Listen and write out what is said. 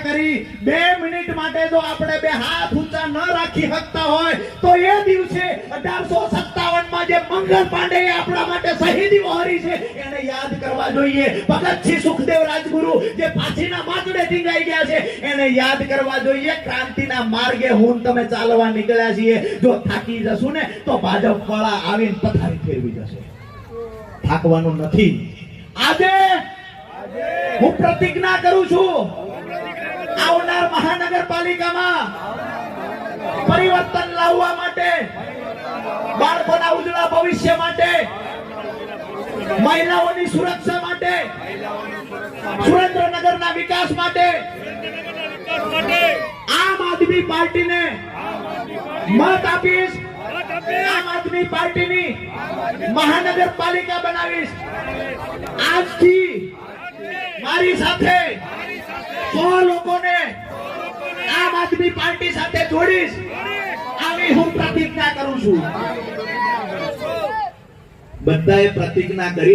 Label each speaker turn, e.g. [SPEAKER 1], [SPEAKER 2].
[SPEAKER 1] કરી 2 મિનિટ માટે જો આપણે બે હાથ ઊંચા ન રાખી શકતા હોય તો એ દિવસે 1857 માં જે મંગલ પાંડેએ આપણા માટે શહીદી વહોરી છે એને યાદ કરવા જોઈએ. ભગતસિંહ સુખદેવ રાજગુરુ જે ફાંસીના માંચડે ટીંગાઈ ગયા છે એને યાદ કરવા જોઈએ. ક્રાંતિના માર્ગે હું તમે ચાલવા નીકળ્યા છીએ. જો થાકી જશું ને તો ભાજપ વાળા આવીને પથારી ફેરવી જશે. થાકવાનું નથી. આજે હું પ્રતિજ્ઞા કરું છું, આવનાર મહાનગરપાલિકામાં પરિવર્તન લાવવા માટે, બાળકોના ઉજળા ભવિષ્ય માટે, મહિલાઓની સુરક્ષા માટે, સુરેન્દ્રનગરના વિકાસ માટે આમ આદમી પાર્ટીને મત આપીશ. આમ આદમી પાર્ટીની મહાનગરપાલિકા બનાવીશ. આજથી મારી સાથે 100 લોકોને આમ આદમી પાર્ટી સાથે જોડીશ. આવી હું પ્રતિજ્ઞા કરું છું. બધાએ પ્રતિજ્ઞા કરી.